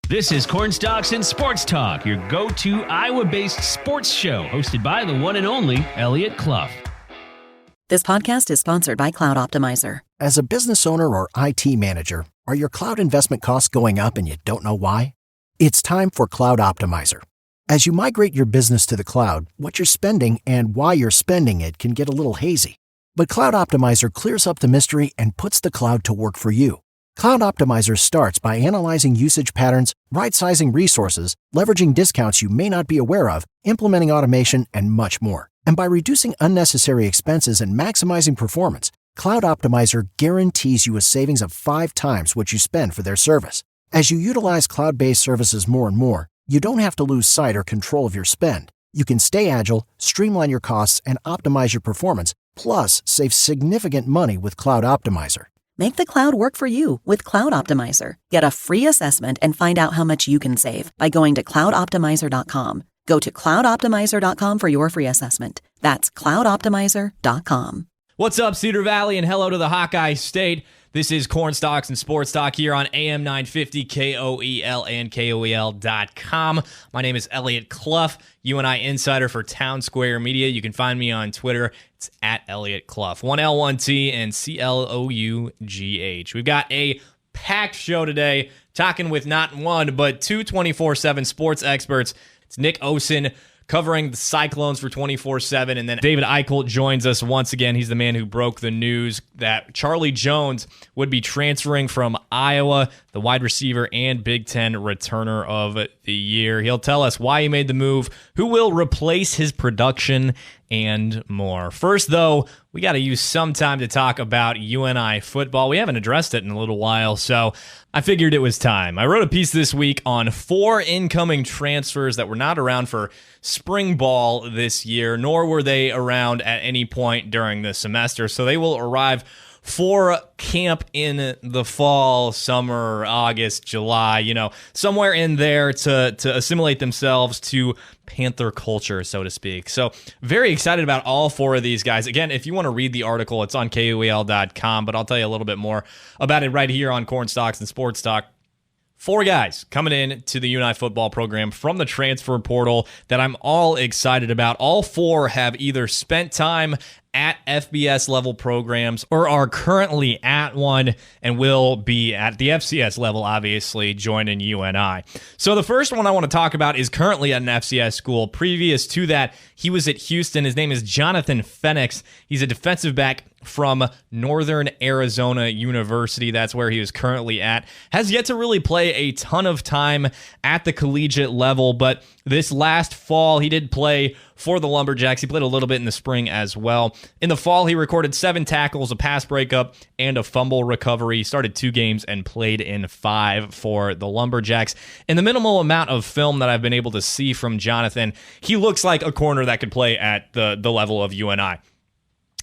This is Cornstalks and Sports Talk, your go-to Iowa-based sports show, hosted by the one and only Elliot Clough. This podcast is sponsored by Cloud Optimizer. As a business owner or IT manager, are your cloud investment costs going up and you don't know why? It's time for Cloud Optimizer. As you migrate your business to the cloud, what you're spending and why you're spending it can get a little hazy. But Cloud Optimizer clears up the mystery and puts the cloud to work for you. Cloud Optimizer starts by analyzing usage patterns, right-sizing resources, leveraging discounts you may not be aware of, implementing automation, and much more. And by reducing unnecessary expenses and maximizing performance, Cloud Optimizer guarantees you a savings of 5 times what you spend for their service. As you utilize cloud-based services more and more, you don't have to lose sight or control of your spend. You can stay agile, streamline your costs, and optimize your performance, plus save significant money with Cloud Optimizer. Make the cloud work for you with Cloud Optimizer. Get a free assessment and find out how much you can save by going to cloudoptimizer.com. Go to cloudoptimizer.com for your free assessment. That's cloudoptimizer.com. What's up, Cedar Valley, and hello to the Hawkeye State. This is Cornstalks and Sports Talk here on AM 950 KOEL and KOEL.com. My name is Elliot Clough, UNI insider for Town Square Media. You can find me on Twitter. It's at Elliot Clough. 1L1T and CLOUGH. We've got a packed show today, talking with not one, but two 24/7 sports experts. It's Nick Osen covering the Cyclones for 24/7, and then David Eickholt joins us once again. He's the man who broke the news that Charlie Jones would be transferring from Iowa, the wide receiver and Big Ten returner of the year. He'll tell us why he made the move, who will replace his production, and more. First, though, we got to use some time to talk about UNI football. We haven't addressed it in a little while, so I figured it was time. I wrote a piece this week on 4 incoming transfers that were not around for spring ball this year, nor were they around at any point during the semester, so they will arrive for camp in the fall, summer, August, July, somewhere in there to assimilate themselves to Panther culture, so to speak. So very excited about all 4 of these guys. Again, if you want to read the article, it's on KOEL.com, but I'll tell you a little bit more about it right here on Cornstalks and Sports Talk. 4 guys coming in to the UNI football program from the transfer portal that I'm all excited about. All 4 have either spent time at FBS level programs or are currently at one and will be at the FCS level, obviously, joining UNI. So the first one I want to talk about is currently at an FCS school. Previous to that, he was at Houston. His name is Jonathan Phoenix. He's a defensive back from Northern Arizona University. That's where he is currently at. Has yet to really play a ton of time at the collegiate level, but this last fall, he did play for the Lumberjacks. He played a little bit in the spring as well. In the fall, he recorded 7 tackles, a pass breakup, and a fumble recovery. He started 2 games and played in 5 for the Lumberjacks. In the minimal amount of film that I've been able to see from Jonathan, he looks like a corner that could play at the level of UNI.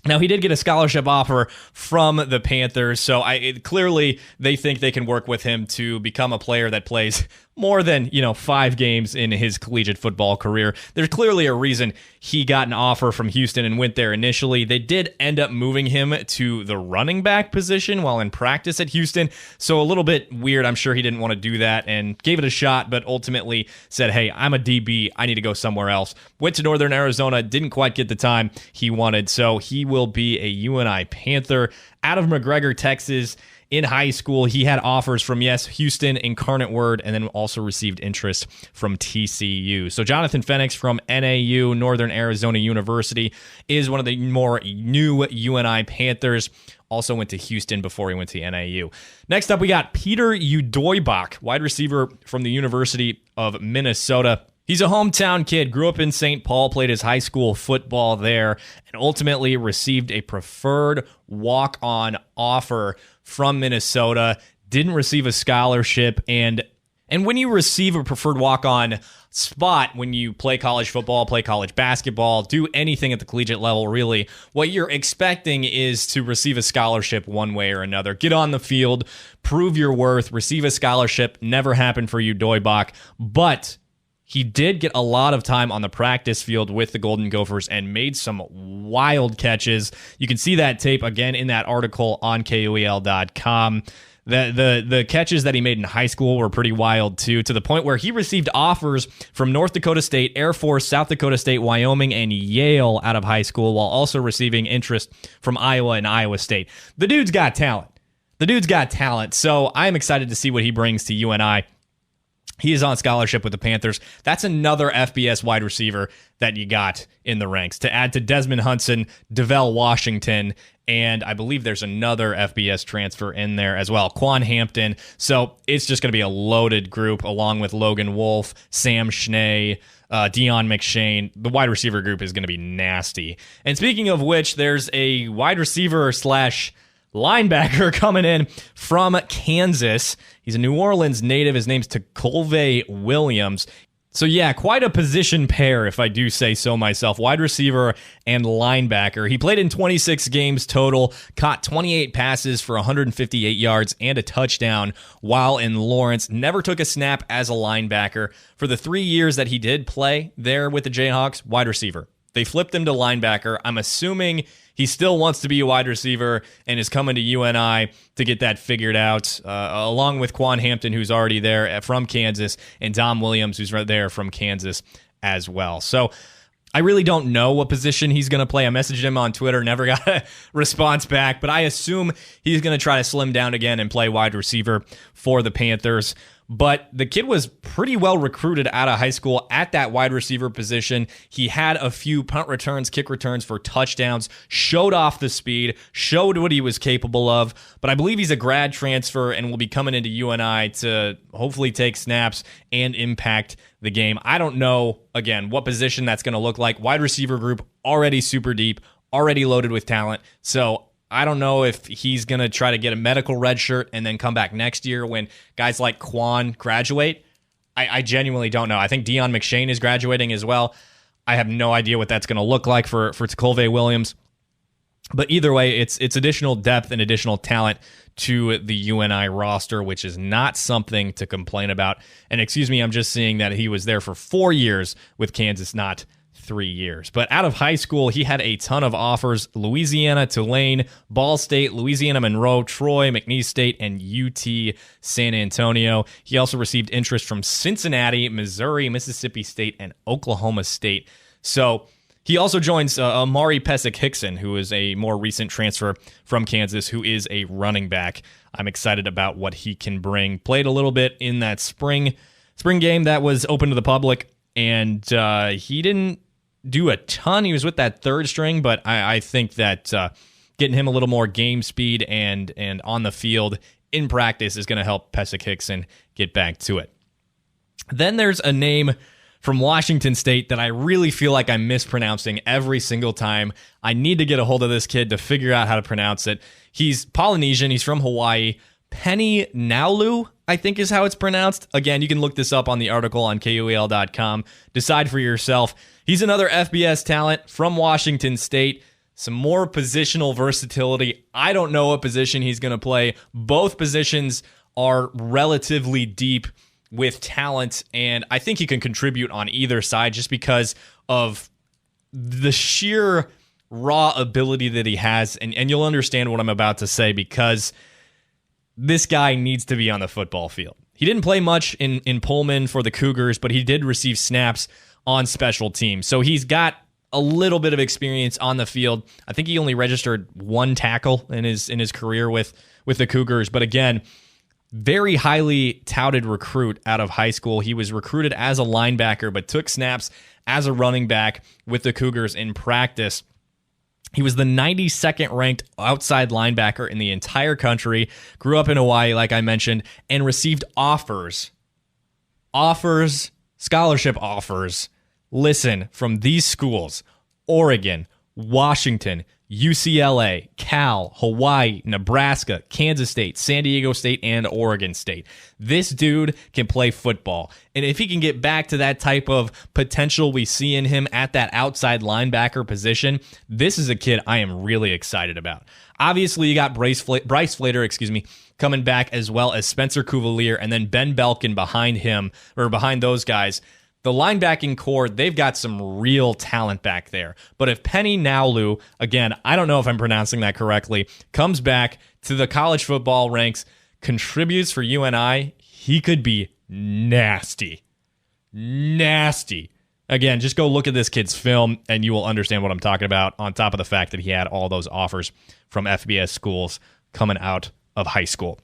Now, he did get a scholarship offer from the Panthers, so clearly they think they can work with him to become a player that plays more than 5 games in his collegiate football career. There's clearly a reason he got an offer from Houston and went there initially. They did end up moving him to the running back position while in practice at Houston, so a little bit weird. I'm sure he didn't want to do that and gave it a shot, but ultimately said, hey, I'm a DB. I need to go somewhere else. Went to Northern Arizona, didn't quite get the time he wanted, so he will be a UNI Panther. Out of McGregor, Texas. In high school, he had offers from, Houston, Incarnate Word, and then also received interest from TCU. So Jonathan Phoenix from NAU, Northern Arizona University, is one of the more new UNI Panthers. Also went to Houston before he went to NAU. Next up, we got Peter Udoybach, wide receiver from the University of Minnesota. He's a hometown kid, grew up in St. Paul, played his high school football there, and ultimately received a preferred walk-on offer from Minnesota. Didn't receive a scholarship, and when you receive a preferred walk-on spot, when you play college football, play college basketball, do anything at the collegiate level, really, what you're expecting is to receive a scholarship one way or another. Get on the field, prove your worth, receive a scholarship. Never happened for Udoybach, but he did get a lot of time on the practice field with the Golden Gophers and made some wild catches. You can see that tape again in that article on KOEL.com. The catches that he made in high school were pretty wild, too, to the point where he received offers from North Dakota State, Air Force, South Dakota State, Wyoming, and Yale out of high school, while also receiving interest from Iowa and Iowa State. The dude's got talent. So I'm excited to see what he brings to UNI. He is on scholarship with the Panthers. That's another FBS wide receiver that you got in the ranks to add to Desmond Hudson, DeVell Washington, and I believe there's another FBS transfer in there as well, Quan Hampton. So it's just going to be a loaded group along with Logan Wolf, Sam Schnee, Deion McShane. The wide receiver group is going to be nasty. And speaking of which, there's a wide receiver slash linebacker coming in from Kansas. He's a New Orleans native. His name's Colvey Williams. So yeah, quite a position pair, if I do say so myself. Wide receiver and linebacker. He played in 26 games total, caught 28 passes for 158 yards and a touchdown while in Lawrence. Never took a snap as a linebacker. For the 3 years that he did play there with the Jayhawks, wide receiver. They flipped him to linebacker. I'm assuming he still wants to be a wide receiver and is coming to UNI to get that figured out, along with Quan Hampton, who's already there from Kansas, and Dom Williams, who's right there from Kansas as well. So I really don't know what position he's going to play. I messaged him on Twitter, never got a response back, but I assume he's going to try to slim down again and play wide receiver for the Panthers. But the kid was pretty well recruited out of high school at that wide receiver position. He had a few punt returns, kick returns for touchdowns, showed off the speed, showed what he was capable of. But I believe he's a grad transfer and will be coming into UNI to hopefully take snaps and impact the game. I don't know, again, what position that's going to look like. Wide receiver group already super deep, already loaded with talent. So I don't know if he's going to try to get a medical red shirt and then come back next year when guys like Quan graduate. I genuinely don't know. I think Deion McShane is graduating as well. I have no idea what that's going to look like for Colvey Williams. But either way, it's additional depth and additional talent to the UNI roster, which is not something to complain about. And excuse me, I'm just seeing that he was there for 4 years with Kansas, not 3 years. But out of high school, he had a ton of offers: Louisiana, Tulane, Ball State, Louisiana Monroe, Troy, McNeese State, and UT San Antonio. He also received interest from Cincinnati, Missouri, Mississippi State, and Oklahoma State. So he also joins Amari Pesek-Hickson, who is a more recent transfer from Kansas, who is a running back. I'm excited about what he can bring. Played a little bit in that spring game that was open to the public, and he didn't do a ton. He was with that third string, but I think that getting him a little more game speed and on the field in practice is going to help Pesek-Hickson get back to it. Then there's a name from Washington State that I really feel like I'm mispronouncing every single time. I need to get a hold of this kid to figure out how to pronounce it. He's Polynesian. He's from Hawaii. Penny Naulu, I think is how it's pronounced. Again, you can look this up on the article on KOEL.com. Decide for yourself. He's another FBS talent from Washington State. Some more positional versatility. I don't know what position he's going to play. Both positions are relatively deep with talent, and I think he can contribute on either side just because of the sheer raw ability that he has. And you'll understand what I'm about to say because this guy needs to be on the football field. He didn't play much in Pullman for the Cougars, but he did receive snaps on special teams. So he's got a little bit of experience on the field. I think he only registered one tackle in his career with the Cougars. But again, very highly touted recruit out of high school. He was recruited as a linebacker, but took snaps as a running back with the Cougars in practice. He was the 92nd ranked outside linebacker in the entire country, grew up in Hawaii, like I mentioned, and received scholarship offers. Listen, from these schools: Oregon, Washington, UCLA, Cal, Hawaii, Nebraska, Kansas State, San Diego State, and Oregon State. This dude can play football. And if he can get back to that type of potential we see in him at that outside linebacker position, this is a kid I am really excited about. Obviously, you got Bryce Flater, coming back, as well as Spencer Cuvalier, and then Ben Belkin behind him, or behind those guys. The linebacking core, they've got some real talent back there. But if Penny Naulu, again, I don't know if I'm pronouncing that correctly, comes back to the college football ranks, contributes for UNI, he could be nasty. Nasty. Again, just go look at this kid's film and you will understand what I'm talking about, on top of the fact that he had all those offers from FBS schools coming out of high school.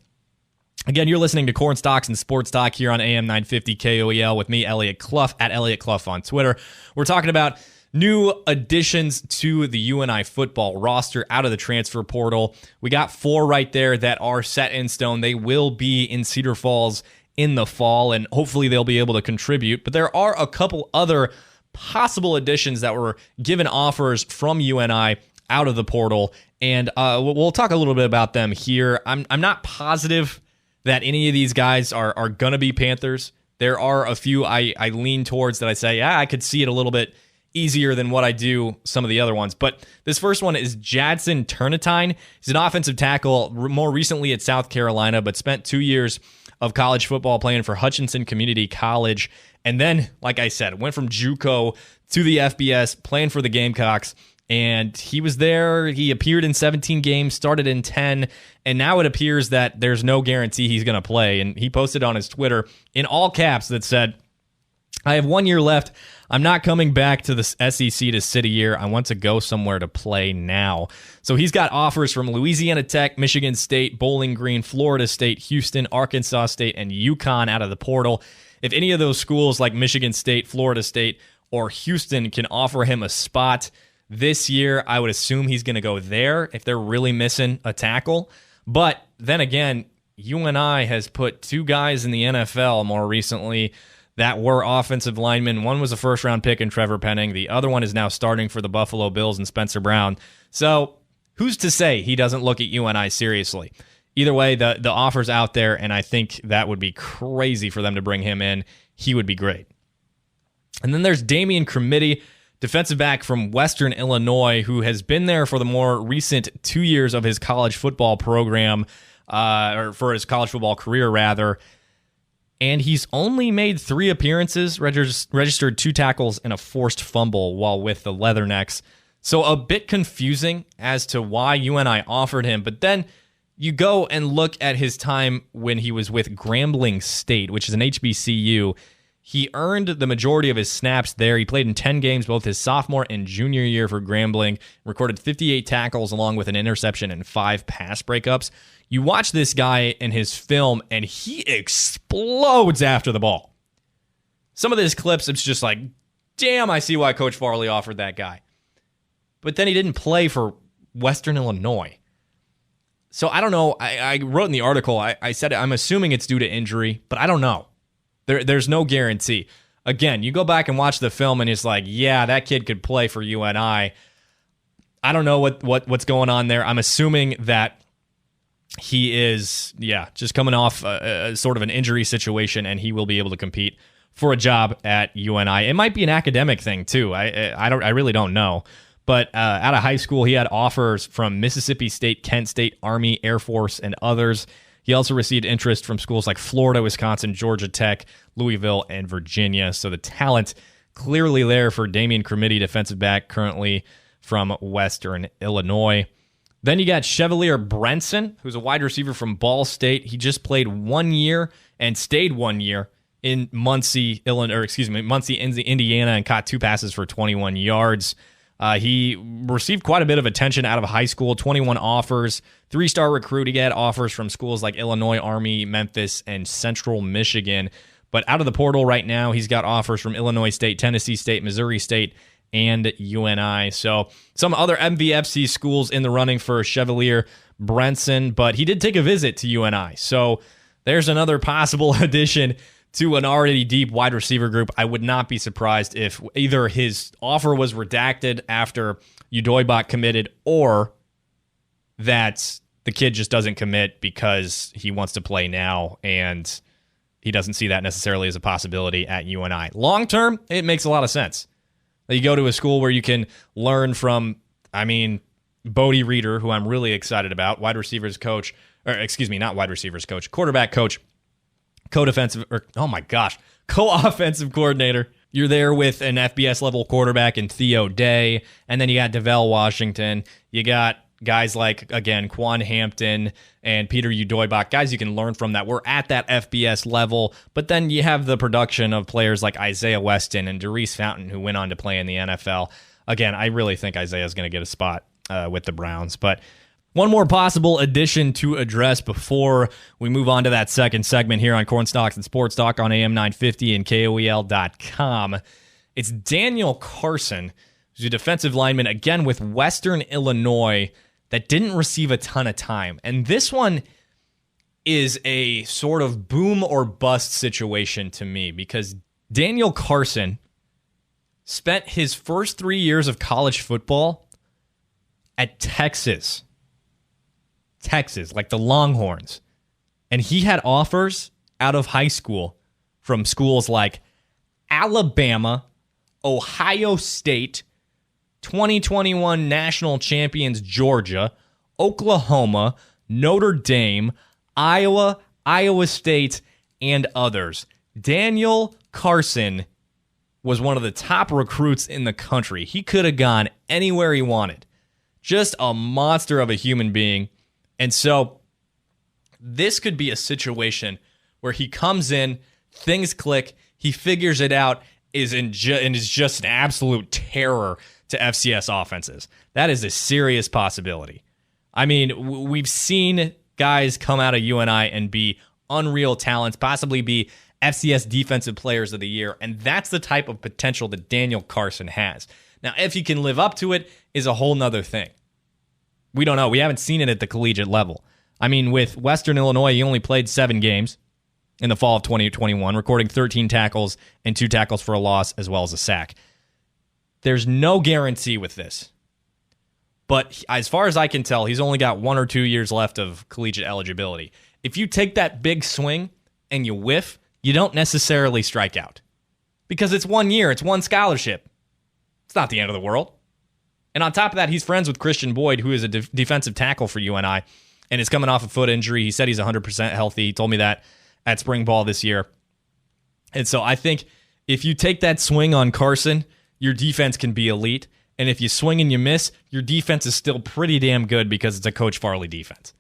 Again, you're listening to Corn Stalks and Sports Talk here on AM 950 KOEL with me, Elliot Clough, at Elliot Clough on Twitter. We're talking about new additions to the UNI football roster out of the transfer portal. We got 4 right there that are set in stone. They will be in Cedar Falls in the fall, and hopefully they'll be able to contribute. But there are a couple other possible additions that were given offers from UNI out of the portal, and we'll talk a little bit about them here. I'm not positive that any of these guys are going to be Panthers. There are a few I lean towards that I say, I could see it a little bit easier than what I do some of the other ones. But this first one is Jadson Turnetine. He's an offensive tackle, more recently at South Carolina, but spent 2 years of college football playing for Hutchinson Community College. And then, like I said, went from JUCO to the FBS, playing for the Gamecocks. And he was there. He appeared in 17 games, started in 10, and now it appears that there's no guarantee he's going to play. And he posted on his Twitter in all caps that said, I have 1 year left. I'm not coming back to the SEC to sit a year. I want to go somewhere to play now. So he's got offers from Louisiana Tech, Michigan State, Bowling Green, Florida State, Houston, Arkansas State, and UConn out of the portal. If any of those schools like Michigan State, Florida State, or Houston can offer him a spot this year, I would assume he's going to go there if they're really missing a tackle. But then again, UNI has put 2 guys in the NFL more recently that were offensive linemen. One was a first-round pick in Trevor Penning. The other one is now starting for the Buffalo Bills and Spencer Brown. So who's to say he doesn't look at UNI seriously? Either way, the offer's out there, and I think that would be crazy for them to bring him in. He would be great. And then there's Damian Cremity, defensive back from Western Illinois, who has been there for the more recent 2 years of his college football program, or for his college football career, rather. And he's only made 3 appearances, registered 2 tackles and a forced fumble while with the Leathernecks. So a bit confusing as to why UNI offered him. But then you go and look at his time when he was with Grambling State, which is an HBCU. He earned the majority of his snaps there. He played in 10 games, both his sophomore and junior year for Grambling, recorded 58 tackles along with an interception and 5 pass breakups. You watch this guy in his film, and he explodes after the ball. Some of these clips, it's just like, damn, I see why Coach Farley offered that guy. But then he didn't play for Western Illinois. So I don't know. I wrote in the article, I said I'm assuming it's due to injury, but I don't know. There's no guarantee. Again, you go back and watch the film, and it's like, yeah, that kid could play for UNI. I don't know what's going on there. I'm assuming that he is, just coming off a sort of an injury situation, and he will be able to compete for a job at UNI. It might be an academic thing too. I really don't know. But out of high school, he had offers from Mississippi State, Kent State, Army, Air Force, and others. He also received interest from schools like Florida, Wisconsin, Georgia Tech, Louisville, and Virginia. So the talent clearly there for Damian Cremity, defensive back, currently from Western Illinois. Then you got Chevalier Brenson, who's a wide receiver from Ball State. He just played 1 year and stayed 1 year in Muncie, Indiana, and caught 2 passes for 21 yards. He received quite a bit of attention out of high school, 21 offers, 3-star recruit. He had offers from schools like Illinois, Army, Memphis, and Central Michigan. But out of the portal right now, he's got offers from Illinois State, Tennessee State, Missouri State, and UNI. So some other MVFC schools in the running for Chevalier Brenson, but he did take a visit to UNI. So there's another possible addition to an already deep wide receiver group. I would not be surprised if either his offer was redacted after Udoibach committed, or that the kid just doesn't commit because he wants to play now and he doesn't see that necessarily as a possibility at UNI. Long term, it makes a lot of sense. You go to a school where you can learn from, Bodie Reeder, who I'm really excited about, quarterback coach, co-offensive coordinator. You're there with an FBS level quarterback in Theo Day, and then you got DeVell Washington. You got guys like, again, Quan Hampton and Peter Udoybach, guys you can learn from that. We're at that FBS level, but then you have the production of players like Isaiah Weston and Darius Fountain, who went on to play in the NFL. Again, I really think Isaiah's going to get a spot with the Browns. But one more possible addition to address before we move on to that second segment here on Cornstalks and Sports Talk on AM 950 and KOEL.com. It's Daniel Carson, who's a defensive lineman, again, with Western Illinois, that didn't receive a ton of time. And this one is a sort of boom or bust situation to me, because Daniel Carson spent his first 3 years of college football at Texas, like the Longhorns. And he had offers out of high school from schools like Alabama, Ohio State, 2021 national champions Georgia, Oklahoma, Notre Dame, Iowa, Iowa State, and others. Daniel Carson was one of the top recruits in the country. He could have gone anywhere he wanted. Just a monster of a human being. And so this could be a situation where he comes in, things click, he figures it out, and is just an absolute terror to FCS offenses. That is a serious possibility. I mean, we've seen guys come out of UNI and be unreal talents, possibly be FCS Defensive Players of the Year, and that's the type of potential that Daniel Carson has. Now, if he can live up to it is a whole nother thing. We don't know. We haven't seen it at the collegiate level. I mean, with Western Illinois, he only played 7 games in the fall of 2021, recording 13 tackles and 2 tackles for a loss, as well as a sack. There's no guarantee with this. But as far as I can tell, he's only got 1 or 2 years left of collegiate eligibility. If you take that big swing and you whiff, you don't necessarily strike out. Because it's 1 year, it's 1 scholarship. It's not the end of the world. And on top of that, he's friends with Christian Boyd, who is a defensive tackle for UNI, and is coming off a foot injury. He said he's 100% healthy. He told me that at spring ball this year. And so I think if you take that swing on Carson, your defense can be elite. And if you swing and you miss, your defense is still pretty damn good because it's a Coach Farley defense.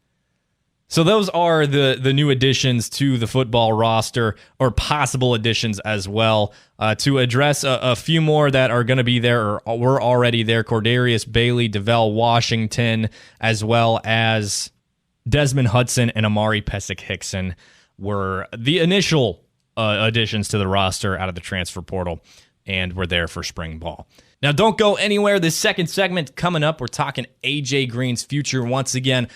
So those are the new additions to the football roster, or possible additions as well. To address a few more that are going to be there or were already there: Cordarius Bailey, DeVell Washington, as well as Desmond Hudson and Amari Pesic-Hickson were the initial additions to the roster out of the transfer portal, and were there for spring ball. Now, don't go anywhere. This second segment coming up, we're talking AJ Green's future once again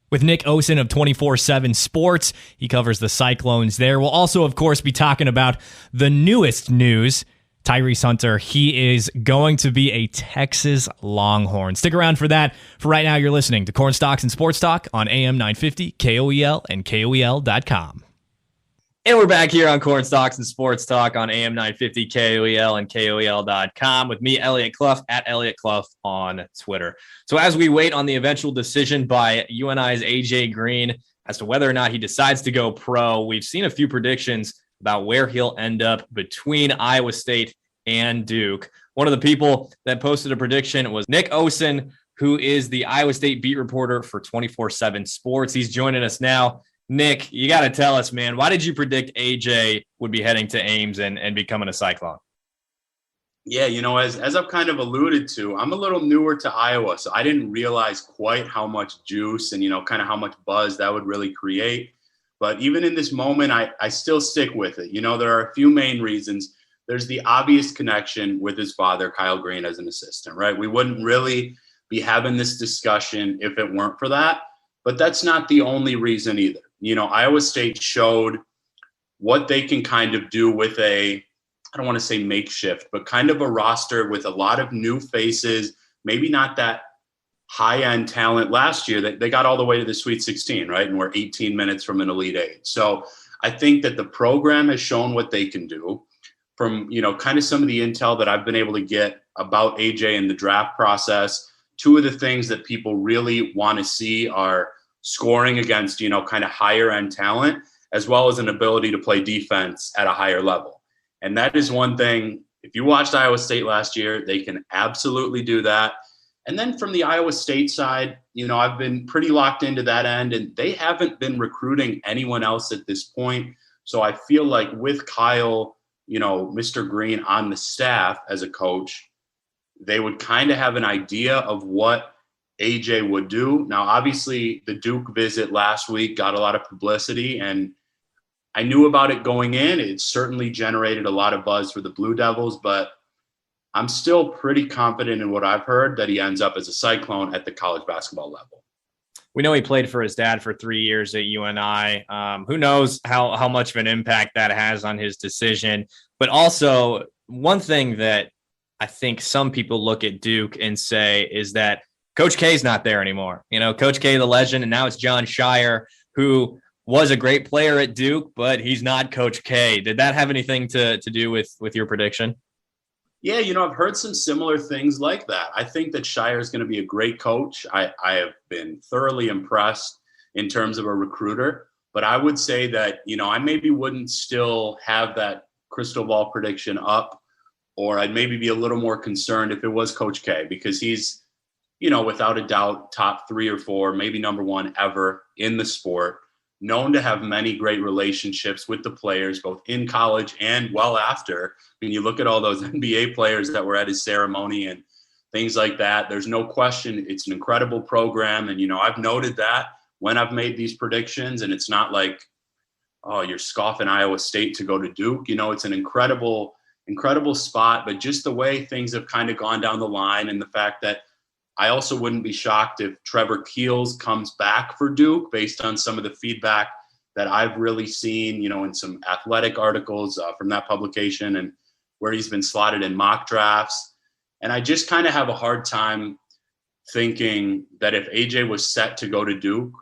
with Nick Osen of 24/7 Sports. He covers the Cyclones there. We'll also, of course, be talking about the newest news. Tyrese Hunter, he is going to be a Texas Longhorn. Stick around for that. For right now, you're listening to Cornstalks and Sports Talk on AM 950, KOEL, and KOEL.com. And we're back here on Cornstalks and Sports Talk on AM 950, KOEL, and KOEL.com with me, Elliot Clough, at Elliot Clough on Twitter. So as we wait on the eventual decision by UNI's AJ Green as to whether or not he decides to go pro, we've seen a few predictions about where he'll end up between Iowa State and Duke. One of the people that posted a prediction was Nick Osen, who is the Iowa State beat reporter for 24/7 Sports. He's joining us now. Nick, you got to tell us, man, why did you predict AJ would be heading to Ames and becoming a Cyclone? Yeah, as I've kind of alluded to, I'm a little newer to Iowa, so I didn't realize quite how much juice and, kind of how much buzz that would really create. But even in this moment, I still stick with it. There are a few main reasons. There's the obvious connection with his father, Kyle Green, as an assistant, right? We wouldn't really be having this discussion if it weren't for that. But that's not the only reason either. Iowa State showed what they can kind of do with I don't want to say makeshift, but kind of a roster with a lot of new faces, maybe not that high-end talent last year. They got all the way to the Sweet 16, right? And we're 18 minutes from an Elite Eight. So I think that the program has shown what they can do. From, kind of some of the intel that I've been able to get about AJ in the draft process, two of the things that people really want to see are scoring against, kind of higher end talent, as well as an ability to play defense at a higher level. And that is one thing, if you watched Iowa State last year, they can absolutely do that. And then from the Iowa State side, I've been pretty locked into that end, and they haven't been recruiting anyone else at this point. So I feel like with Kyle, Mr. Green on the staff as a coach, they would kind of have an idea of what AJ would do. Now, obviously, the Duke visit last week got a lot of publicity, and I knew about it going in. It certainly generated a lot of buzz for the Blue Devils, but I'm still pretty confident in what I've heard that he ends up as a Cyclone at the college basketball level. We know he played for his dad for 3 years at UNI. Who knows how much of an impact that has on his decision. But also, one thing that I think some people look at Duke and say is that Coach K's not there anymore. Coach K, the legend, and now it's John Shire, who was a great player at Duke, but he's not Coach K. Did that have anything to do with your prediction? Yeah, I've heard some similar things like that. I think that Shire is going to be a great coach. I have been thoroughly impressed in terms of a recruiter, but I would say that, I maybe wouldn't still have that crystal ball prediction up, or I'd maybe be a little more concerned if it was Coach K, because he's, without a doubt, top 3 or 4, maybe number 1 ever in the sport, known to have many great relationships with the players, both in college and well after. When you look at all those NBA players that were at his ceremony and things like that, there's no question it's an incredible program. And, I've noted that when I've made these predictions, and it's not like, oh, you're scoffing Iowa State to go to Duke. It's an incredible spot, but just the way things have kind of gone down the line, and the fact that I also wouldn't be shocked if Trevor Keels comes back for Duke based on some of the feedback that I've really seen, in some athletic articles from that publication, and where he's been slotted in mock drafts. And I just kind of have a hard time thinking that if AJ was set to go to Duke,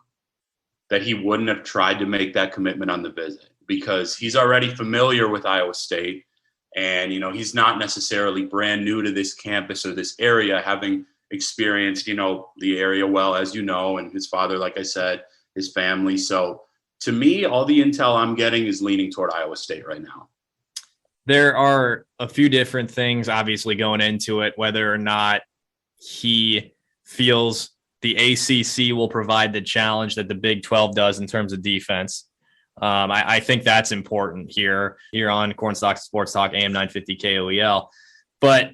that he wouldn't have tried to make that commitment on the visit, because he's already familiar with Iowa State. And, he's not necessarily brand new to this campus or this area, having experienced, the area well, as and his father, like I said, his family. So to me, all the intel I'm getting is leaning toward Iowa State right now. There are a few different things, obviously, going into it, whether or not he feels the ACC will provide the challenge that the Big 12 does in terms of defense. I think that's important here on Cornstalk Sports Talk, AM 950 KOEL. But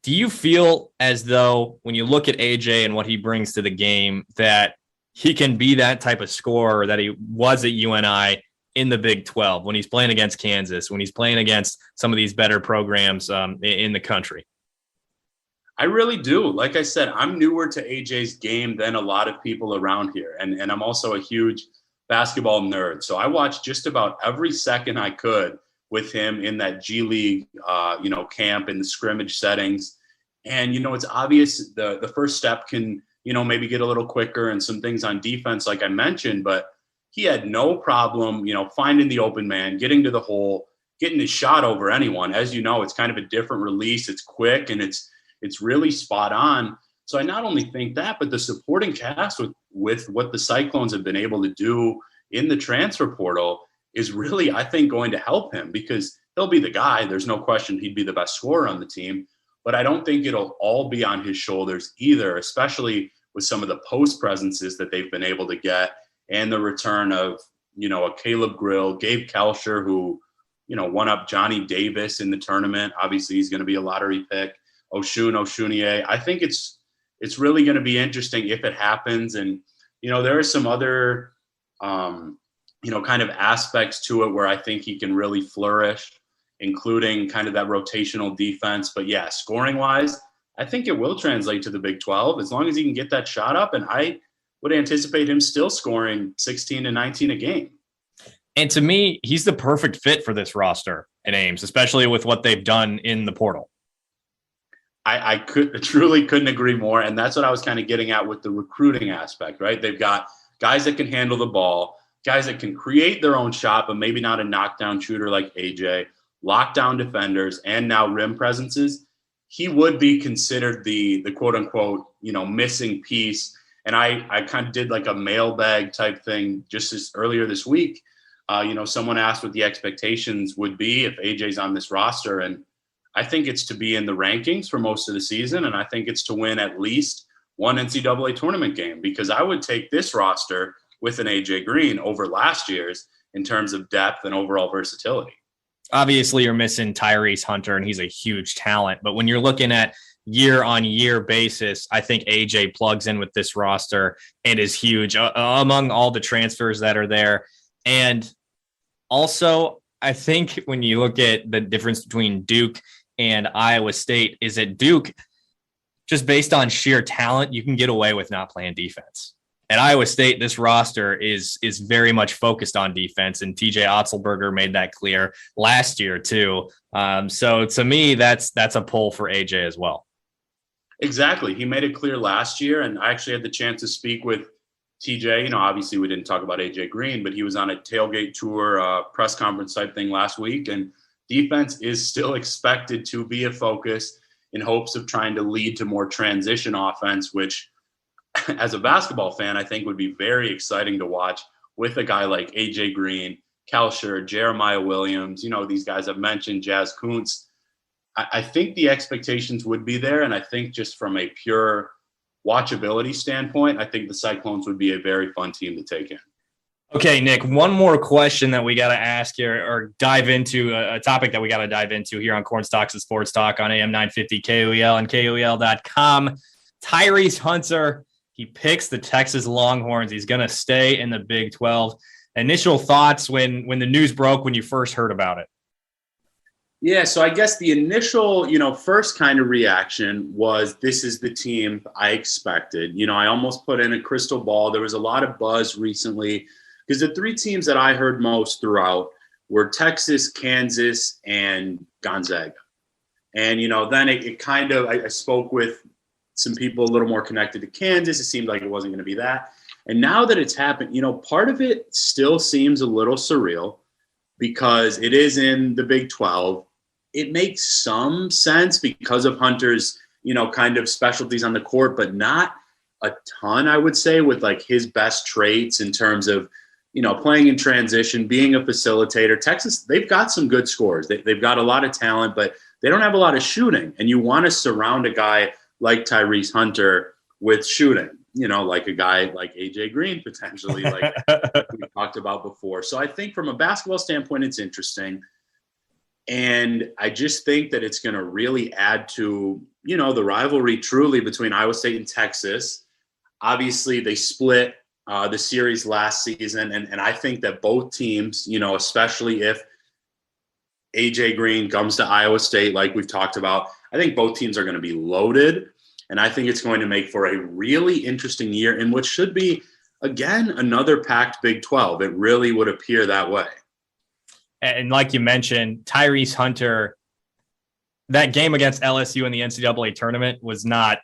do you feel as though when you look at AJ and what he brings to the game, that he can be that type of scorer that he was at UNI in the Big 12, when he's playing against Kansas, when he's playing against some of these better programs in the country? I really do. Like I said, I'm newer to AJ's game than a lot of people around here. And I'm also a huge basketball nerd. So I watched just about every second I could with him in that G League, camp in the scrimmage settings. And, it's obvious the first step can, maybe get a little quicker, and some things on defense, like I mentioned, but he had no problem, finding the open man, getting to the hole, getting his shot over anyone. As you know, it's kind of a different release. It's quick, and it's really spot on. So I not only think that, but the supporting cast with what the Cyclones have been able to do in the transfer portal is really, I think, going to help him, because he'll be the guy. There's no question he'd be the best scorer on the team, but I don't think it'll all be on his shoulders either, especially with some of the post presences that they've been able to get, and the return of, a Caleb Grill, Gabe Kelscher, who, won up Johnny Davis in the tournament. Obviously he's going to be a lottery pick. Oshunier. I think it's really going to be interesting if it happens. And, there are some other, kind of aspects to it where I think he can really flourish, including kind of that rotational defense. But yeah, scoring wise, I think it will translate to the Big 12 as long as he can get that shot up. And I would anticipate him still scoring 16 to 19 a game. And to me, he's the perfect fit for this roster at Ames, especially with what they've done in the portal. I truly couldn't agree more. And that's what I was kind of getting at with the recruiting aspect, right? They've got guys that can handle the ball, guys that can create their own shot, but maybe not a knockdown shooter like AJ, lockdown defenders, and now rim presences. He would be considered the quote unquote, missing piece. And I kind of did like a mailbag type thing just earlier this week. Someone asked what the expectations would be if AJ's on this roster. And I think it's to be in the rankings for most of the season, and I think it's to win at least one NCAA tournament game, because I would take this roster with an AJ Green over last year's in terms of depth and overall versatility. Obviously, you're missing Tyrese Hunter, and he's a huge talent. But when you're looking at year-on-year basis, I think AJ plugs in with this roster and is huge among all the transfers that are there. And also, I think when you look at the difference between Duke and Iowa State, is that Duke, just based on sheer talent, you can get away with not playing defense. At Iowa State, this roster is very much focused on defense, and TJ Otzelberger made that clear last year too. So to me, that's a pull for AJ as well. Exactly. He made it clear last year, and I actually had the chance to speak with TJ. You know, obviously we didn't talk about AJ Green, but he was on a tailgate tour press conference type thing last week, and defense is still expected to be a focus in hopes of trying to lead to more transition offense, which as a basketball fan, I think would be very exciting to watch with a guy like AJ Green, Kelsher, Jeremiah Williams, you know, these guys I've mentioned, Jazz Kuntz. I think the expectations would be there. And I think just from a pure watchability standpoint, I think the Cyclones would be a very fun team to take in. Okay, Nick, one more question that we got to ask here, or dive into a topic that we got to dive into here on Cornstalks and Sports Talk on AM 950 KOEL and KOEL.com. Tyrese Hunter, he picks the Texas Longhorns. He's going to stay in the Big 12. Initial thoughts when the news broke, when you first heard about it? Yeah, so I guess the initial, first kind of reaction was, this is the team I expected. I almost put in a crystal ball. There was a lot of buzz recently because the three teams that I heard most throughout were Texas, Kansas, and Gonzaga. And, then it kind of, I spoke with some people a little more connected to Kansas. It seemed like it wasn't going to be that. And now that it's happened, part of it still seems a little surreal because it is in the Big 12. It makes some sense because of Hunter's, kind of specialties on the court, but not a ton, I would say, with like his best traits in terms of, playing in transition, being a facilitator. Texas, they've got some good scores. They've got a lot of talent, but they don't have a lot of shooting. And you want to surround a guy like Tyrese Hunter with shooting, like a guy like AJ Green, potentially, like we talked about before. So I think from a basketball standpoint, it's interesting. And I just think that it's going to really add to, the rivalry truly between Iowa State and Texas. Obviously, they split the series last season. And I think that both teams, especially if AJ Green comes to Iowa State, like we've talked about, I think both teams are going to be loaded. And I think it's going to make for a really interesting year in which should be, again, another packed Big 12. It really would appear that way. And like you mentioned, Tyrese Hunter, that game against LSU in the NCAA tournament was not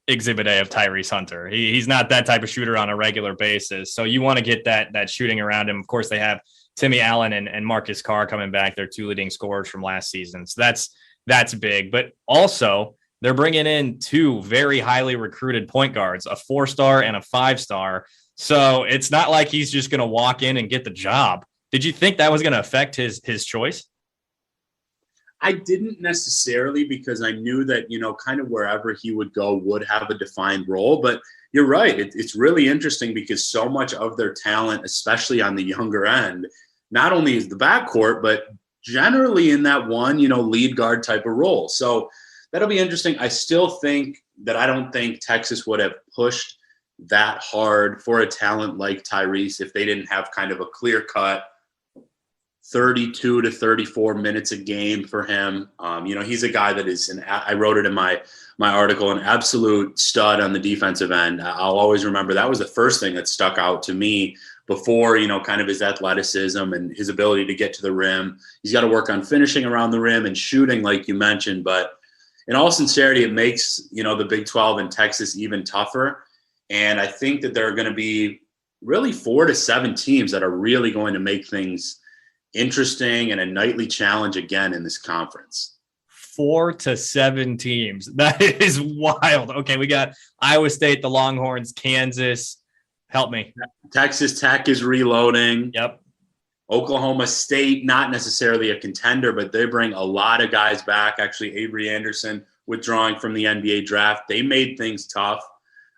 exhibit A of Tyrese Hunter. He's not that type of shooter on a regular basis. So you want to get that shooting around him. Of course, they have Timmy Allen and Marcus Carr coming back. They're two leading scorers from last season. So that's big. But also, they're bringing in two very highly recruited point guards, a 4-star and a 5-star. So it's not like he's just going to walk in and get the job. Did you think that was going to affect his choice? I didn't necessarily, because I knew that, kind of wherever he would go would have a defined role. But you're right. It's really interesting because so much of their talent, especially on the younger end, not only is the backcourt, but generally in that one, lead guard type of role. So that'll be interesting. I still think that I don't think Texas would have pushed that hard for a talent like Tyrese if they didn't have kind of a clear cut 32 to 34 minutes a game for him. He's a guy that is, I wrote it in my article, an absolute stud on the defensive end. I'll always remember that was the first thing that stuck out to me before, kind of his athleticism and his ability to get to the rim. He's got to work on finishing around the rim and shooting, like you mentioned. But in all sincerity, it makes, the Big 12 and Texas even tougher. And I think that there are going to be really 4 to 7 teams that are really going to make things interesting and a nightly challenge again in this conference. 4 to 7 teams. That is wild. Okay, we got Iowa State, the Longhorns, Kansas. Help me. Texas Tech is reloading. Yep. Oklahoma State, not necessarily a contender, but they bring a lot of guys back. Actually, Avery Anderson withdrawing from the NBA draft. They made things tough.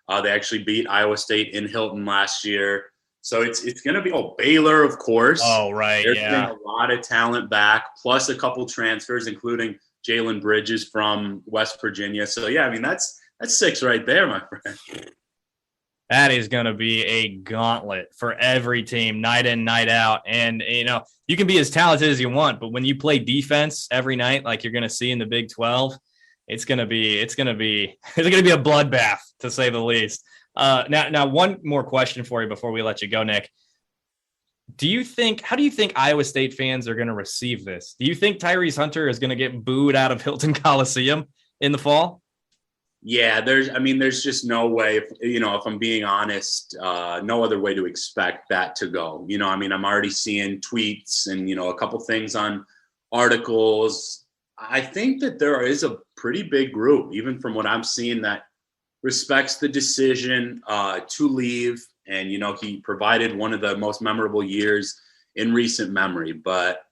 They actually beat Iowa State in Hilton last year. So it's going to be Baylor, of course. Oh, right. They're getting a lot of talent back, plus a couple transfers, including Jalen Bridges from West Virginia. So, yeah, I mean, that's 6 right there, my friend. That is going to be a gauntlet for every team, night in, night out. And, you can be as talented as you want, but when you play defense every night, like you're going to see in the Big 12, it's going to be a bloodbath, to say the least. Now, one more question for you before we let you go, Nick. How do you think Iowa State fans are going to receive this? Do you think Tyrese Hunter is going to get booed out of Hilton Coliseum in the fall? Yeah, there's just no way, if I'm being honest, no other way to expect that to go. I'm already seeing tweets and, a couple things on articles. I think that there is a pretty big group, even from what I'm seeing, that respects the decision to leave. And, he provided one of the most memorable years in recent memory. But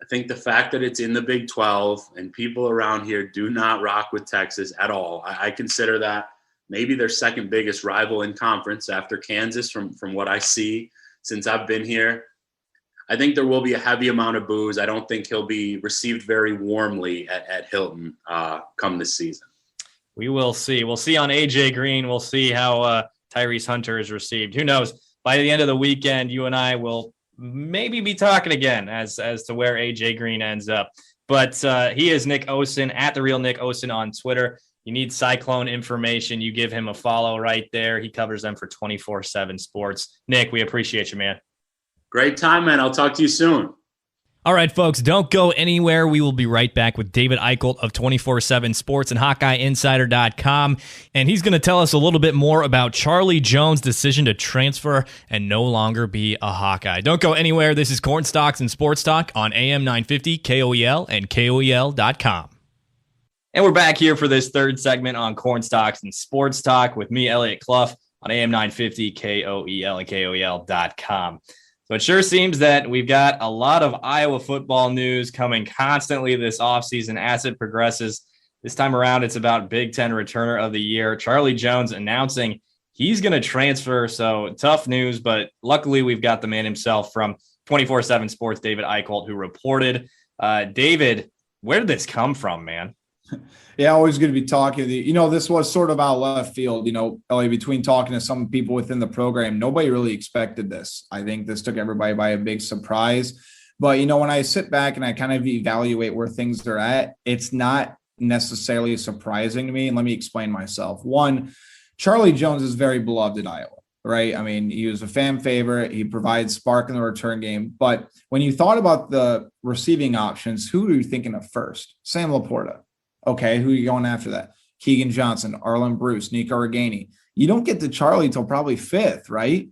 I think the fact that it's in the Big 12 and people around here do not rock with Texas at all, I consider that maybe their second biggest rival in conference after Kansas from what I see since I've been here. I think there will be a heavy amount of boos. I don't think he'll be received very warmly at Hilton come this season. We will see. We'll see on AJ Green. We'll see how Tyrese Hunter is received. Who knows? By the end of the weekend, you and I will maybe be talking again as to where AJ Green ends up. But he is Nick Osen, at The Real Nick Osen on Twitter. You need Cyclone information, you give him a follow right there. He covers them for 24/7 Sports. Nick, we appreciate you, man. Great time, man. I'll talk to you soon. All right, folks, don't go anywhere. We will be right back with David Eickholt of 24/7 Sports and HawkeyeInsider.com. And he's going to tell us a little bit more about Charlie Jones' decision to transfer and no longer be a Hawkeye. Don't go anywhere. This is Cornstalks and Sports Talk on AM 950 KOEL and KOEL.com. And we're back here for this third segment on Cornstalks and Sports Talk with me, Elliot Clough, on AM 950 KOEL and KOEL.com. So it sure seems that we've got a lot of Iowa football news coming constantly this offseason as it progresses. This time around, it's about Big Ten Returner of the Year, Charlie Jones, announcing he's going to transfer. So tough news, but luckily we've got the man himself from 24/7 Sports, David Eickholt, who reported. David, where did this come from, man? Yeah, always good to be talking to you. This was sort of out of left field, Ellie, between talking to some people within the program. Nobody really expected this. I think this took everybody by a big surprise. But, when I sit back and I kind of evaluate where things are at, it's not necessarily surprising to me. And let me explain myself. One, Charlie Jones is very beloved in Iowa, right? I mean, he was a fan favorite. He provides spark in the return game. But when you thought about the receiving options, who are you thinking of first? Sam Laporta. Okay, who are you going after that? Keegan Johnson, Arlen Bruce, Nico Reganey. You don't get to Charlie till probably 5th, right?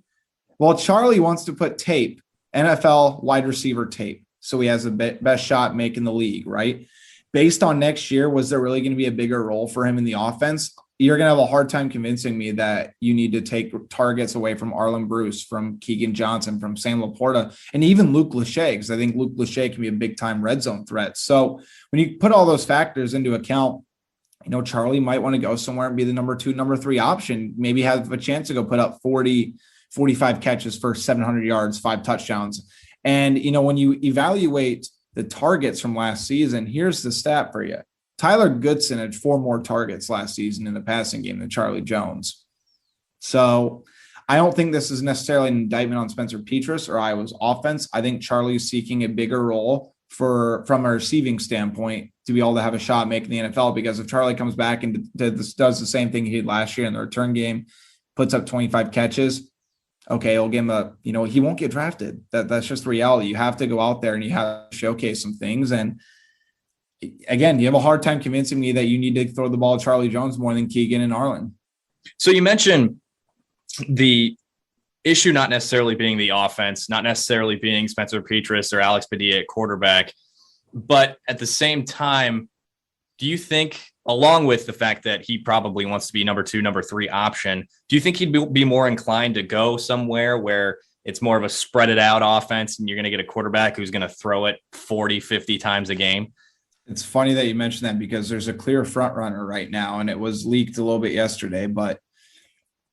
Well, Charlie wants to put tape, NFL wide receiver tape, so he has the best shot making the league, right? Based on next year, was there really going to be a bigger role for him in the offense? You're going to have a hard time convincing me that you need to take targets away from Arlen Bruce, from Keegan Johnson, from Sam Laporta, and even Luke Lachey, because I think Luke Lachey can be a big-time red zone threat. So when you put all those factors into account, Charlie might want to go somewhere and be the number 2, number 3 option, maybe have a chance to go put up 40, 45 catches for 700 yards, 5 touchdowns. And, when you evaluate the targets from last season, here's the stat for you. Tyler Goodson had 4 more targets last season in the passing game than Charlie Jones. So I don't think this is necessarily an indictment on Spencer Petras or Iowa's offense. I think Charlie's seeking a bigger role from a receiving standpoint to be able to have a shot making the NFL, because if Charlie comes back and does the same thing he did last year in the return game, puts up 25 catches, okay, he'll give him he won't get drafted. That's just the reality. You have to go out there and you have to showcase some things. And again, you have a hard time convincing me that you need to throw the ball at Charlie Jones more than Keegan and Arlen. So you mentioned the issue not necessarily being the offense, not necessarily being Spencer Petras or Alex Padilla at quarterback, but at the same time, do you think, along with the fact that he probably wants to be number 2, number 3 option, do you think he'd be more inclined to go somewhere where it's more of a spread it out offense, and you're going to get a quarterback who's going to throw it 40, 50 times a game? It's funny that you mentioned that because there's a clear front runner right now, and it was leaked a little bit yesterday, but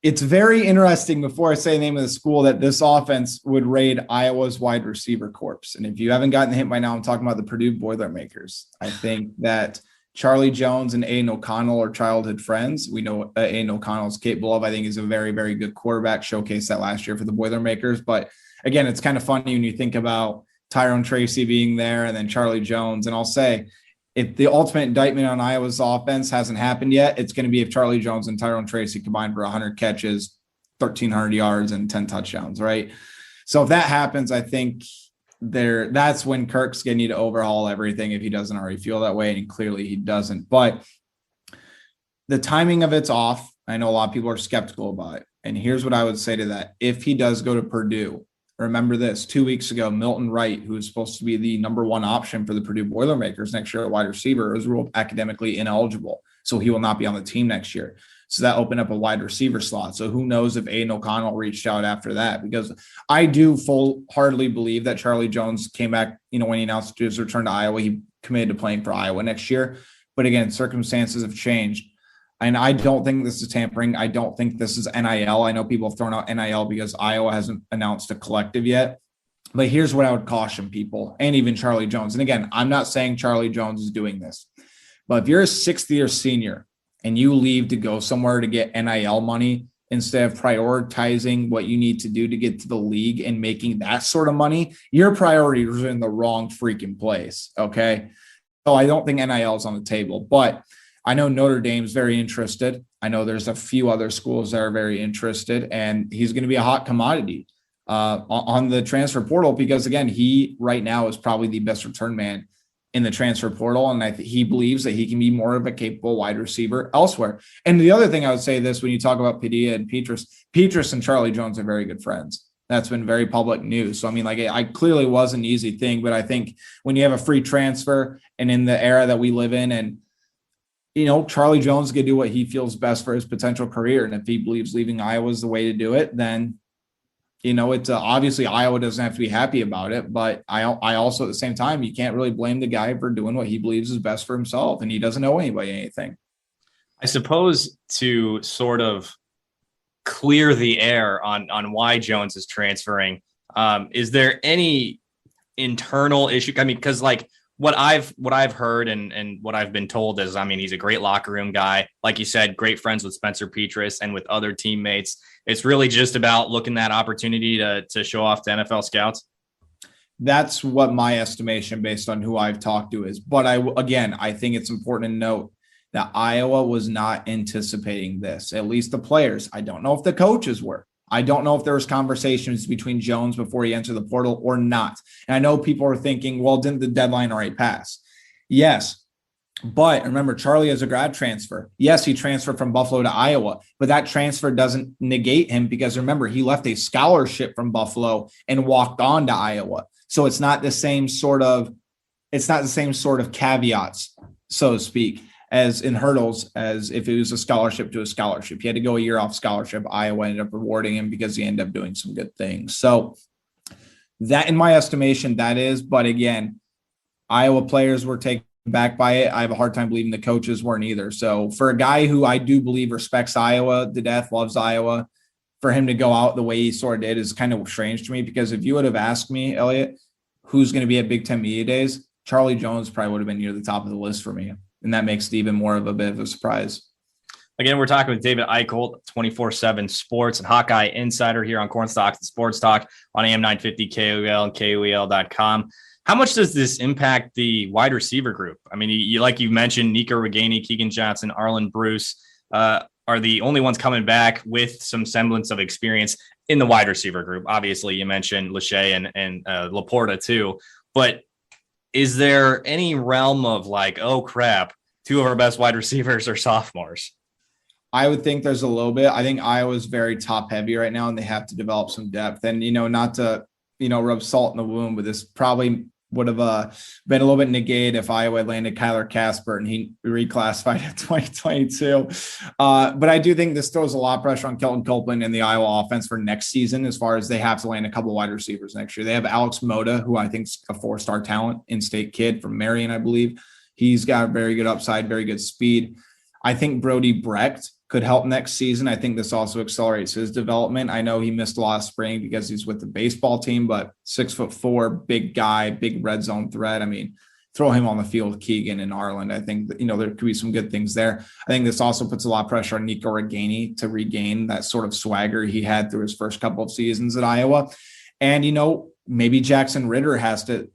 it's very interesting, before I say the name of the school, that this offense would raid Iowa's wide receiver corps. And if you haven't gotten the hint by now, I'm talking about the Purdue Boilermakers. I think that Charlie Jones and Aiden O'Connell are childhood friends. We know Aiden O'Connell is capable of, I think he's a very, very good quarterback, showcased that last year for the Boilermakers. But again, it's kind of funny when you think about Tyrone Tracy being there and then Charlie Jones. And I'll say, if the ultimate indictment on Iowa's offense hasn't happened yet, it's going to be if Charlie Jones and Tyrone Tracy combined for 100 catches, 1,300 yards, and 10 touchdowns, right? So if that happens, I think that's when Kirk's going to need to overhaul everything if he doesn't already feel that way, and clearly he doesn't. But the timing of it's off. I know a lot of people are skeptical about it. And here's what I would say to that. If he does go to Purdue, remember this, 2 weeks ago, Milton Wright, who is supposed to be the number one option for the Purdue Boilermakers next year at wide receiver, was ruled academically ineligible. So he will not be on the team next year. So that opened up a wide receiver slot. So who knows if Aiden O'Connell reached out after that, because I do full-heartedly believe that Charlie Jones came back, when he announced his return to Iowa, he committed to playing for Iowa next year. But again, circumstances have changed. And I don't think this is tampering. I don't think this is NIL. I know people have thrown out NIL because Iowa hasn't announced a collective yet. But here's what I would caution people, and even Charlie Jones. And again, I'm not saying Charlie Jones is doing this. But if you're a sixth-year senior and you leave to go somewhere to get NIL money instead of prioritizing what you need to do to get to the league and making that sort of money, your priorities are in the wrong freaking place, okay? So I don't think NIL is on the table. But I know Notre Dame's very interested. I know there's a few other schools that are very interested, and he's going to be a hot commodity on the transfer portal because, again, he right now is probably the best return man in the transfer portal, and he believes that he can be more of a capable wide receiver elsewhere. And the other thing I would say this, when you talk about Padilla and Petrus and Charlie Jones are very good friends. That's been very public news. So, I mean, I clearly was an easy thing, but I think when you have a free transfer and in the era that we live in, and Charlie Jones can do what he feels best for his potential career. And if he believes leaving Iowa is the way to do it, then, it's obviously Iowa doesn't have to be happy about it. But I also, at the same time, you can't really blame the guy for doing what he believes is best for himself. And he doesn't owe anybody anything. I suppose to sort of clear the air on why Jones is transferring, is there any internal issue? I mean, because what I've heard and what I've been told is, he's a great locker room guy. Like you said, great friends with Spencer Petras and with other teammates. It's really just about looking that opportunity to show off to NFL scouts. That's what my estimation based on who I've talked to is. But I think it's important to note that Iowa was not anticipating this, at least the players. I don't know if the coaches were. I don't know if there was conversations between Jones before he entered the portal or not. And I know people are thinking, well, didn't the deadline already pass? Yes. But remember, Charlie is a grad transfer. Yes, he transferred from Buffalo to Iowa, but that transfer doesn't negate him because remember, he left a scholarship from Buffalo and walked on to Iowa. So it's not the same sort of caveats, so to speak, as in hurdles, as if it was a scholarship to a scholarship. He had to go a year off scholarship. Iowa ended up rewarding him because he ended up doing some good things. So that, in my estimation, that is. But again, Iowa players were taken back by it. I have a hard time believing the coaches weren't either. So for a guy who I do believe respects Iowa to death, loves Iowa, for him to go out the way he sort of did is kind of strange to me, because if you would have asked me, Elliot, who's going to be at Big Ten Media Days, Charlie Jones probably would have been near the top of the list for me. And that makes it even more of a bit of a surprise. Again, we're talking with David Eickholt, 24/7 Sports and Hawkeye Insider here on Cornstalk and Sports Talk on AM 950 KOEL and KOEL.com. How much does this impact the wide receiver group? I mean, you like you mentioned, Nico Reganey, Keegan Johnson, Arlen Bruce are the only ones coming back with some semblance of experience in the wide receiver group. Obviously, you mentioned Lachey and Laporta too. But is there any realm of oh crap, two of our best wide receivers are sophomores? I would think there's a little bit. I think Iowa's very top heavy right now, and they have to develop some depth. And, not to, rub salt in the wound, but this probably would have been a little bit negated if Iowa landed Kyler Casper and he reclassified in 2022. But I do think this throws a lot of pressure on Kelton Copeland and the Iowa offense for next season, as far as they have to land a couple wide receivers next year. They have Alex Moda, who I think is a 4-star talent, in-state kid from Marion, I believe. He's got very good upside, very good speed. I think Brody Brecht could help next season. I think this also accelerates his development. I know he missed a lot of spring because he's with the baseball team, but 6'4", big guy, big red zone threat. I mean, throw him on the field with Keegan and Arland. I think that, there could be some good things there. I think this also puts a lot of pressure on Nico Reganey to regain that sort of swagger he had through his first couple of seasons at Iowa. And, maybe Jackson Ritter has to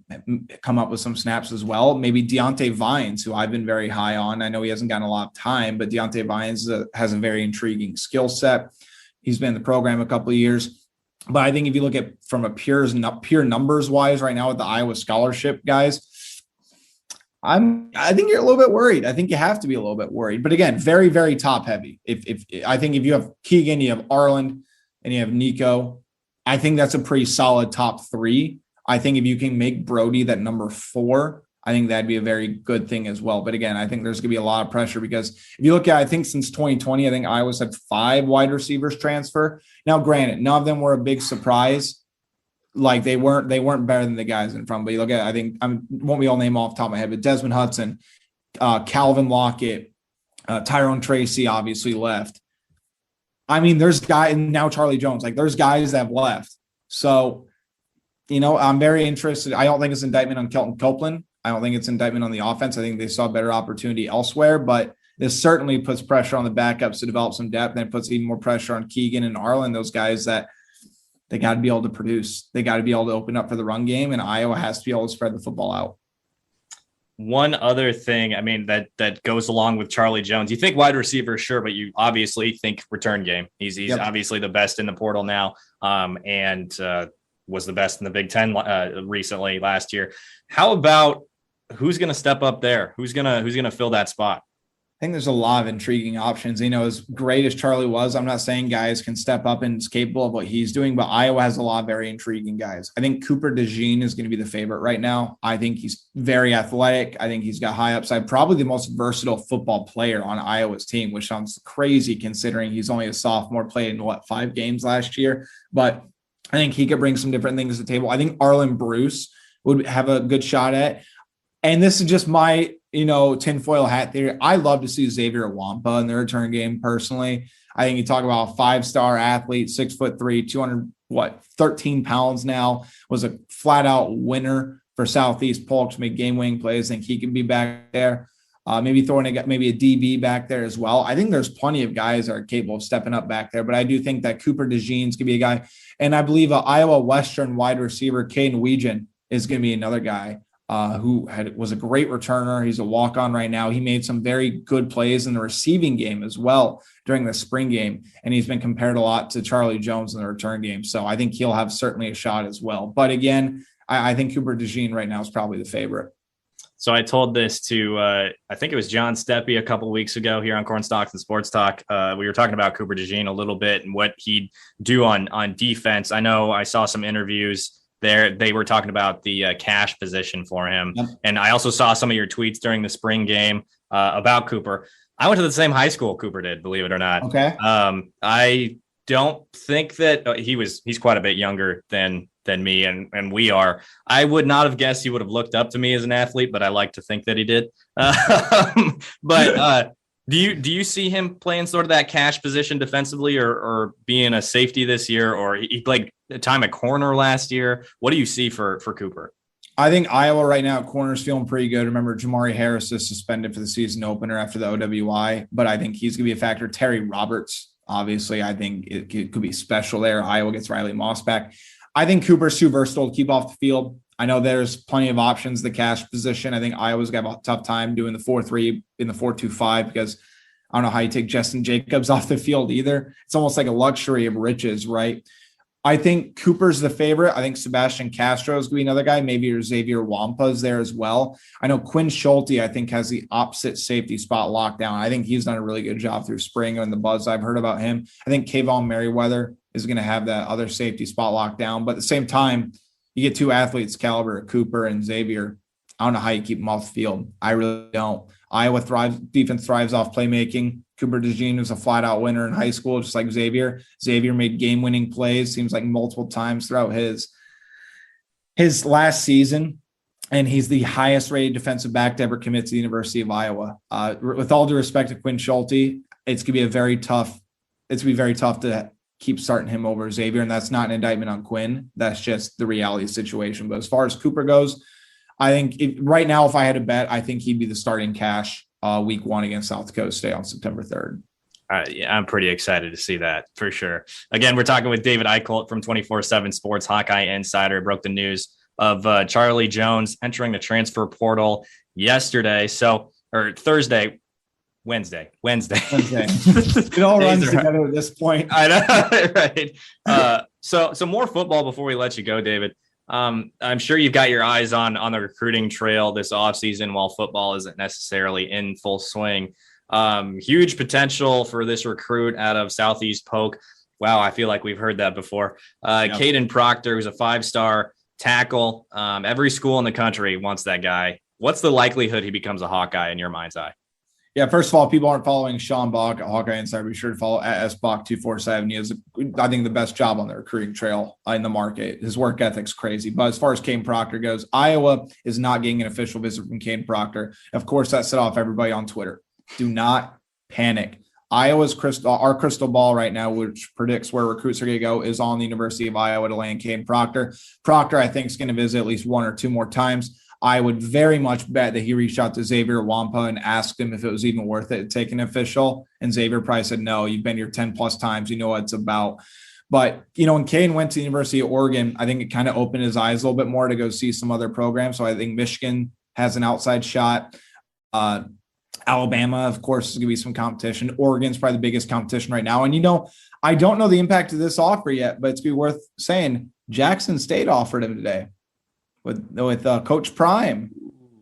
come up with some snaps as well. Maybe Deontay Vines, who I've been very high on. I know he hasn't gotten a lot of time, but Deontay Vines has a very intriguing skill set. He's been in the program a couple of years. But I think if you look at from a pure numbers wise right now with the Iowa scholarship guys, I think you're a little bit worried. I think you have to be a little bit worried. But again, very, very top heavy. If I think if you have Keegan, you have Arland, and you have Nico, I think that's a pretty solid top 3. I think if you can make Brody that number 4, I think that'd be a very good thing as well. But again, I think there's going to be a lot of pressure because if you look at, I think since 2020, I think Iowa's had 5 wide receivers transfer. Now, granted, none of them were a big surprise. Like they weren't better than the guys in front. But you look at, I think won't be all name off the top of my head, but Desmond Hudson, Calvin Lockett, Tyrone Tracy obviously left. I mean, there's guys, and now Charlie Jones, like there's guys that have left. So, I'm very interested. I don't think it's indictment on Kelton Copeland. I don't think it's indictment on the offense. I think they saw better opportunity elsewhere, but this certainly puts pressure on the backups to develop some depth, and it puts even more pressure on Keegan and Arland, those guys that they got to be able to produce. They got to be able to open up for the run game, and Iowa has to be able to spread the football out. One other thing, I mean, that goes along with Charlie Jones. You think wide receiver, sure, but you obviously think return game. He's obviously the best in the portal now, and was the best in the Big Ten recently last year. How about who's going to step up there? Who's gonna fill that spot? I think there's a lot of intriguing options. As great as Charlie was, I'm not saying guys can step up and is capable of what he's doing, but Iowa has a lot of very intriguing guys. I think Cooper DeJean is going to be the favorite right now. I think he's very athletic. I think he's got high upside, probably the most versatile football player on Iowa's team, which sounds crazy considering he's only a sophomore, played in 5 games last year. But I think he could bring some different things to the table. I think Arlen Bruce would have a good shot at. And this is just my, tinfoil hat theory. I love to see Xavier Wampa in the return game personally. I think you talk about a 5-star athlete, 6'3", 213 pounds now, was a flat out winner for Southeast Polk to make game winning plays. I think he can be back there. Maybe throwing a DB back there as well. I think there's plenty of guys that are capable of stepping up back there, but I do think that Cooper DeJean's going to be a guy. And I believe Iowa Western wide receiver, Caden Weegan, is going to be another guy who was a great returner. He's a walk-on right now. He made some very good plays in the receiving game as well during the spring game, and he's been compared a lot to Charlie Jones in the return game. So I think he'll have certainly a shot as well. But again, I think Cooper DeJean right now is probably the favorite. So I told this to, I think it was John Steppe a couple of weeks ago here on Corn Stalks and Sports Talk. We were talking about Cooper DeJean a little bit and what he'd do on defense. I know I saw some interviews there. They were talking about the cash position for him. Yep. And I also saw some of your tweets during the spring game about Cooper. I went to the same high school Cooper did, believe it or not. Okay. I don't think that he's quite a bit younger than me and we are. I would not have guessed he would have looked up to me as an athlete, but I like to think that he did. But do you see him playing sort of that cash position defensively or being a safety this year, or he played a time at corner last year? What do you see for Cooper? I think Iowa right now at corner is feeling pretty good. Remember, Jamari Harris is suspended for the season opener after the OWI, but I think he's going to be a factor. Terry Roberts, obviously, I think it could be special there. Iowa gets Riley Moss back. I think Cooper's too versatile to keep off the field. I know there's plenty of options, the cash position. I think Iowa's got a tough time doing the 4-3 in the 4-2-5 because I don't know how you take Justin Jacobs off the field either. It's almost like a luxury of riches, right? I think Cooper's the favorite. I think Sebastian Castro is going to be another guy. Maybe your Xavier Wampa's there as well. I know Quinn Schulte, I think, has the opposite safety spot locked down. I think he's done a really good job through spring and the buzz I've heard about him. I think Kayvon Merriweather is going to have that other safety spot locked down. But at the same time, you get two athletes caliber, Cooper and Xavier. I don't know how you keep them off the field. I really don't. Iowa defense thrives off playmaking. Cooper DeJean was a flat out winner in high school, just like Xavier. Xavier made game winning plays, seems like multiple times throughout his last season. And he's the highest rated defensive back to ever commit to the University of Iowa. With all due respect to Quinn Schulte, it's going to be very tough to keep starting him over Xavier. And that's not an indictment on Quinn. That's just the reality of the situation. But as far as Cooper goes, I think right now, if I had to bet, I think he'd be the starting cash week 1 against South Dakota State on September 3rd. Yeah, I'm pretty excited to see that for sure. Again, we're talking with David Eickholt from 24/7 Sports, Hawkeye Insider. Broke the news of Charlie Jones entering the transfer portal yesterday. Wednesday. It all runs together at this point. I know, right? So more football before we let you go, David. I'm sure you've got your eyes on the recruiting trail this offseason while football isn't necessarily in full swing. Huge potential for this recruit out of Southeast Polk. Wow, I feel like we've heard that before. Caden Proctor, who's a 5-star tackle. Every school in the country wants that guy. What's the likelihood he becomes a Hawkeye in your mind's eye? Yeah, first of all, people aren't following Sean Bach at Hawkeye Insider. Be sure to follow at SBach247. He has, I think, the best job on the recruiting trail in the market. His work ethic's crazy. But as far as Caden Proctor goes, Iowa is not getting an official visit from Caden Proctor. Of course, that set off everybody on Twitter. Do not panic. Iowa's our crystal ball right now, which predicts where recruits are going to go, is on the University of Iowa to land Caden Proctor. Proctor, I think, is going to visit at least 1 or 2 more times. I would very much bet that he reached out to Xavier Wampa and asked him if it was even worth it to take an official. And Xavier probably said, no, you've been here 10 plus times. You know what it's about. But, when Caden went to the University of Oregon, I think it kind of opened his eyes a little bit more to go see some other programs. So I think Michigan has an outside shot. Alabama, of course, is going to be some competition. Oregon's probably the biggest competition right now. And, I don't know the impact of this offer yet, but it's be worth saying Jackson State offered him today with Coach Prime.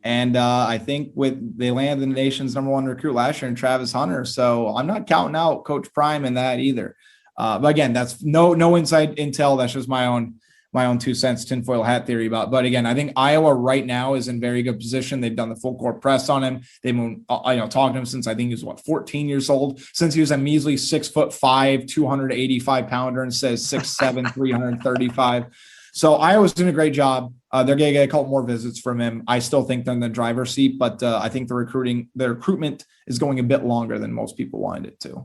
And I think they landed the nation's #1 recruit last year in Travis Hunter. So I'm not counting out Coach Prime in that either. But again, that's no inside intel. That's just my own 2 cents tinfoil hat theory about. But again, I think Iowa right now is in very good position. They've done the full court press on him. They've been talking to him since I think he was 14 years old. Since he was a measly 6'5", 285 pounder, and says 6'7", 335. So Iowa's doing a great job. They're going to get a couple more visits from him. I still think they're in the driver's seat, but I think the recruitment is going a bit longer than most people wanted it to.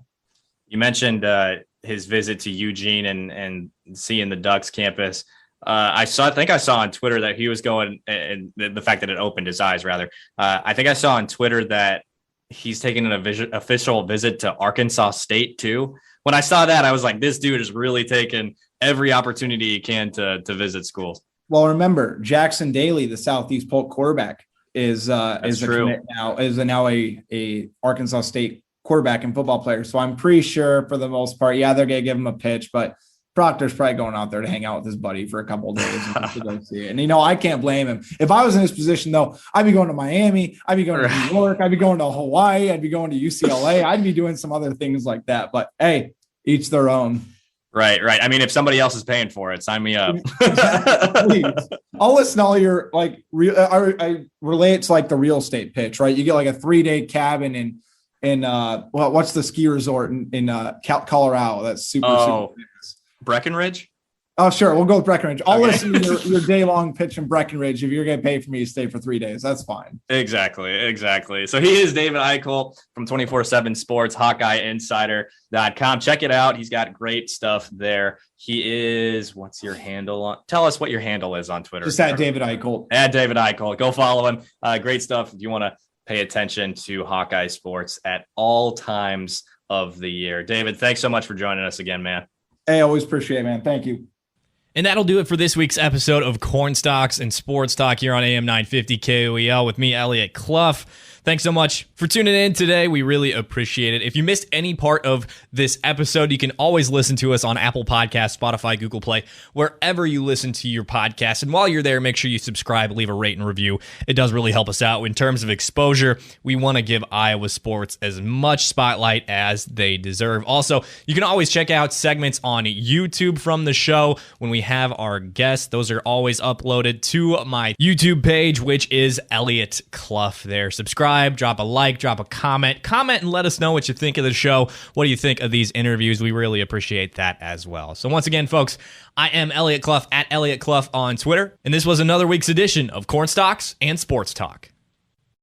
You mentioned his visit to Eugene and seeing the Ducks campus. I think I saw on Twitter that he was going, and the fact that it opened his eyes, rather. I think I saw on Twitter that he's taking an official visit to Arkansas State too. When I saw that, I was like, this dude is really taking every opportunity he can to visit schools. Well, remember, Jackson Daly, the Southeast Polk quarterback, is now a Arkansas State quarterback and football player. So I'm pretty sure for the most part, they're going to give him a pitch, but Proctor's probably going out there to hang out with his buddy for a couple of days and to go see it. And, I can't blame him. If I was in his position, though, I'd be going to Miami. I'd be going to New York. I'd be going to Hawaii. I'd be going to UCLA. I'd be doing some other things like that. But, hey, each their own. Right. I mean, if somebody else is paying for it, sign me up. Please. I'll listen to all your, I relate it to, the real estate pitch, right? You get, a 3-day cabin in what's the ski resort in Colorado? That's super famous. Breckenridge? Oh, sure. We'll go with Breckenridge. I'll listen to your day-long pitch in Breckenridge if you're going to pay for me to stay for 3 days. That's fine. Exactly. So he is David Eickholt from 24/7 Sports, HawkeyeInsider.com. Check it out. He's got great stuff there. He is, what's your handle? Tell us what your handle is on Twitter. Just at David Eickholt. At David Eickholt. Go follow him. Great stuff if you want to pay attention to Hawkeye sports at all times of the year. David, thanks so much for joining us again, man. Hey, always appreciate it, man. Thank you. And that'll do it for this week's episode of Corn Stalks and Sports Talk here on AM 950 KOEL with me, Elliot Clough. Thanks so much for tuning in today. We really appreciate it. If you missed any part of this episode, you can always listen to us on Apple Podcasts, Spotify, Google Play, wherever you listen to your podcast. And while you're there, make sure you subscribe, leave a rate and review. It does really help us out. In terms of exposure, we want to give Iowa sports as much spotlight as they deserve. Also, you can always check out segments on YouTube from the show when we have our guests. Those are always uploaded to my YouTube page, which is Elliot Clough there. Subscribe, drop a like, drop a comment and let us know what you think of the show. What do you think of these interviews? We really appreciate that as well. So once again, folks, I am Elliot Clough at Elliot Clough on Twitter, and this was another week's edition of Cornstalks and Sports Talk.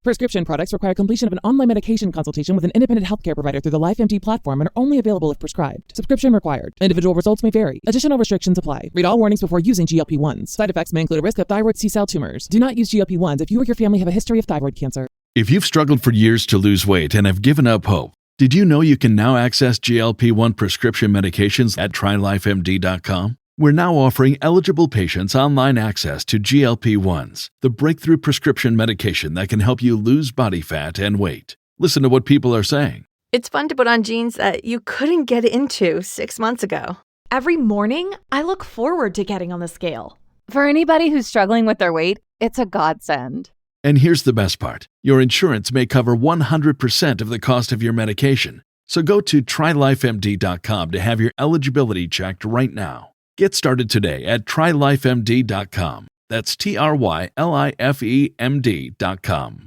Prescription products require completion of an online medication consultation with an independent healthcare provider through the LifeMD platform and are only available if prescribed. Subscription required. Individual results may vary. Additional restrictions apply. Read all warnings before using GLP-1s. Side effects may include a risk of thyroid C-cell tumors. Do not use GLP-1s if you or your family have a history of thyroid cancer. If you've struggled for years to lose weight and have given up hope, did you know you can now access GLP-1 prescription medications at TryLifeMD.com? We're now offering eligible patients online access to GLP-1s, the breakthrough prescription medication that can help you lose body fat and weight. Listen to what people are saying. It's fun to put on jeans that you couldn't get into 6 months ago. Every morning, I look forward to getting on the scale. For anybody who's struggling with their weight, it's a godsend. And here's the best part. Your insurance may cover 100% of the cost of your medication. So go to TryLifeMD.com to have your eligibility checked right now. Get started today at TryLifeMD.com. That's TryLifeMD.com.